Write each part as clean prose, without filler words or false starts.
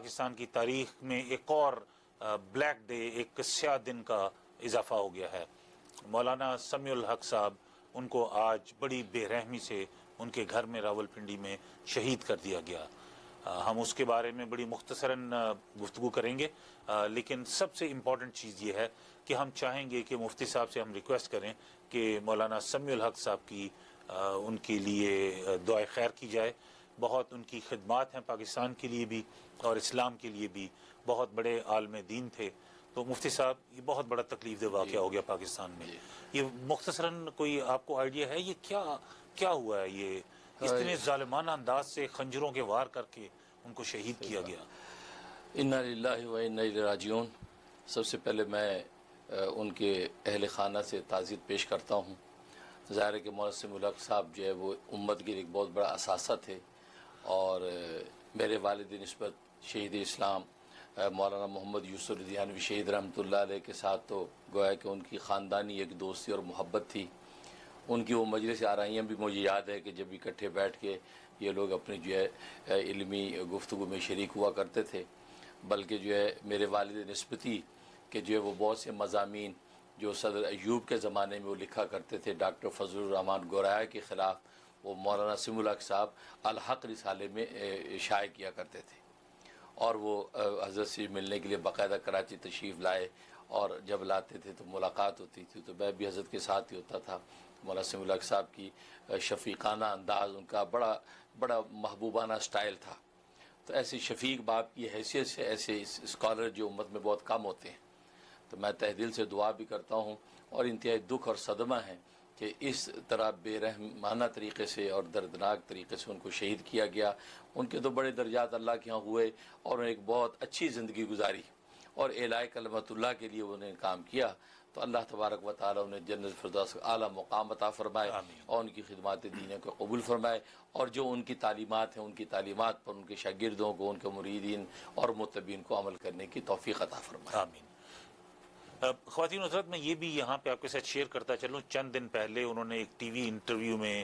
پاکستان کی تاریخ میں ایک اور بلیک ڈے، ایک سیاہ دن کا اضافہ ہو گیا ہے۔ مولانا سمیع الحق صاحب، ان کو آج بڑی بے رحمی سے ان کے گھر میں راولپنڈی میں شہید کر دیا گیا۔ ہم اس کے بارے میں بڑی مختصراً گفتگو کریں گے، لیکن سب سے امپورٹنٹ چیز یہ ہے کہ ہم چاہیں گے کہ مفتی صاحب سے ہم ریکویسٹ کریں کہ مولانا سمیع الحق صاحب کی ان کے لیے دعائے خیر کی جائے۔ بہت ان کی خدمات ہیں پاکستان کے لیے بھی اور اسلام کے لیے بھی، بہت بڑے عالم دین تھے۔ تو مفتی صاحب، یہ بہت بڑا تکلیف دہ واقعہ ہو گیا پاکستان میں۔ یہ مختصراً کوئی آپ کو آئیڈیا ہے یہ کیا ہوا ہے؟ یہ اتنے ظالمانہ انداز سے خنجروں کے وار کر کے ان کو شہید کیا گیا۔ انا للہ و انا الیہ راجعون۔ سب سے پہلے میں ان کے اہل خانہ سے تعزیت پیش کرتا ہوں۔ ظاہر ہے کہ مولانا سمیع الحق صاحب جو ہے وہ امت کے ایک بہت بڑا اثاثہ تھے، اور میرے والد نسبت شہید اسلام مولانا محمد یوسف رضیانوی شہید رحمۃ اللہ علیہ کے ساتھ تو گویا کہ ان کی خاندانی ایک دوستی اور محبت تھی۔ ان کی وہ مجلس آرائیاں بھی مجھے یاد ہے کہ جب اکٹھے بیٹھ کے یہ لوگ اپنی جو ہے علمی گفتگو میں شریک ہوا کرتے تھے، بلکہ جو ہے میرے والد نسبتی کہ جو ہے وہ بہت سے مضامین جو صدر ایوب کے زمانے میں وہ لکھا کرتے تھے ڈاکٹر فضل الرحمان گورایا کے خلاف، وہ مولانا سمیع الحق صاحب الحق رسالے میں شائع کیا کرتے تھے، اور وہ حضرت سے ملنے کے لیے باقاعدہ کراچی تشریف لائے، اور جب لاتے تھے تو ملاقات ہوتی تھی تو میں بھی حضرت کے ساتھ ہی ہوتا تھا۔ مولانا سمیع الحق صاحب کی شفیقانہ انداز، ان کا بڑا محبوبانہ سٹائل تھا۔ تو ایسے شفیق باپ کی حیثیت سے ایسے اسکالر جو امت میں بہت کم ہوتے ہیں، تو میں تہ دل سے دعا بھی کرتا ہوں، اور انتہائی دکھ اور صدمہ ہے کہ اس طرح بے رحمانہ طریقے سے اور دردناک طریقے سے ان کو شہید کیا گیا۔ ان کے تو بڑے درجات اللہ کے ہاں ہوئے، اور انہوں نے ایک بہت اچھی زندگی گزاری اور اعلاء کلمت اللہ کے لیے انہوں نے کام کیا۔ تو اللہ تبارک و تعالیٰ انہیں جنت الفردوس کا اعلیٰ مقام عطا فرمائے، اور ان کی خدمات دینہ کو قبول فرمائے، اور جو ان کی تعلیمات ہیں ان کی تعلیمات پر ان کے شاگردوں کو، ان کے مریدین اور متبعین کو عمل کرنے کی توفیق عطا فرمائے۔ آمین۔ خواتین و حضرات، میں یہ بھی یہاں پہ آپ کے ساتھ شیئر کرتا چلوں، چند دن پہلے انہوں نے ایک ٹی وی انٹرویو میں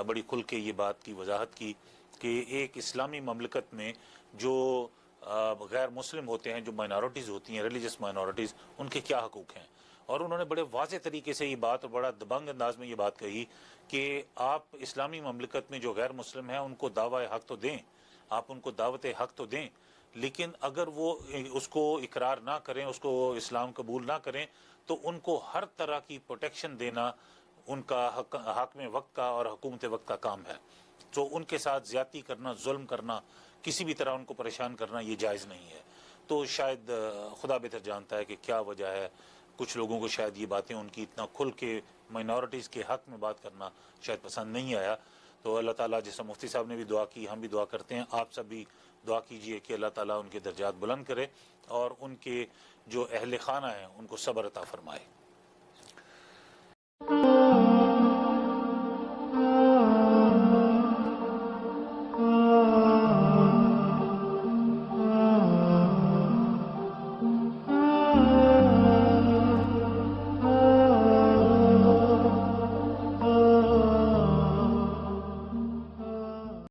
بڑی کھل کے یہ بات کی وضاحت کی کہ ایک اسلامی مملکت میں جو غیر مسلم ہوتے ہیں، جو مائنارٹیز ہوتی ہیں، ریلیجس مائنارٹیز، ان کے کیا حقوق ہیں۔ اور انہوں نے بڑے واضح طریقے سے یہ بات اور بڑا دبنگ انداز میں یہ بات کہی کہ آپ اسلامی مملکت میں جو غیر مسلم ہیں ان کو دعوی حق تو دیں، آپ ان کو دعوت حق تو دیں، لیکن اگر وہ اس کو اقرار نہ کریں، اس کو اسلام قبول نہ کریں، تو ان کو ہر طرح کی پروٹیکشن دینا ان کا حاکم وقت کا اور حکومت وقت کا کام ہے۔ تو ان کے ساتھ زیادتی کرنا، ظلم کرنا، کسی بھی طرح ان کو پریشان کرنا یہ جائز نہیں ہے۔ تو شاید خدا بہتر جانتا ہے کہ کیا وجہ ہے، کچھ لوگوں کو شاید یہ باتیں ان کی اتنا کھل کے مائنارٹیز کے حق میں بات کرنا شاید پسند نہیں آیا۔ تو اللہ تعالیٰ، جیسا مفتی صاحب نے بھی دعا کی، ہم بھی دعا کرتے ہیں، آپ سب بھی دعا کیجئے کہ اللہ تعالیٰ ان کے درجات بلند کرے اور ان کے جو اہل خانہ ہیں ان کو صبر عطا فرمائے۔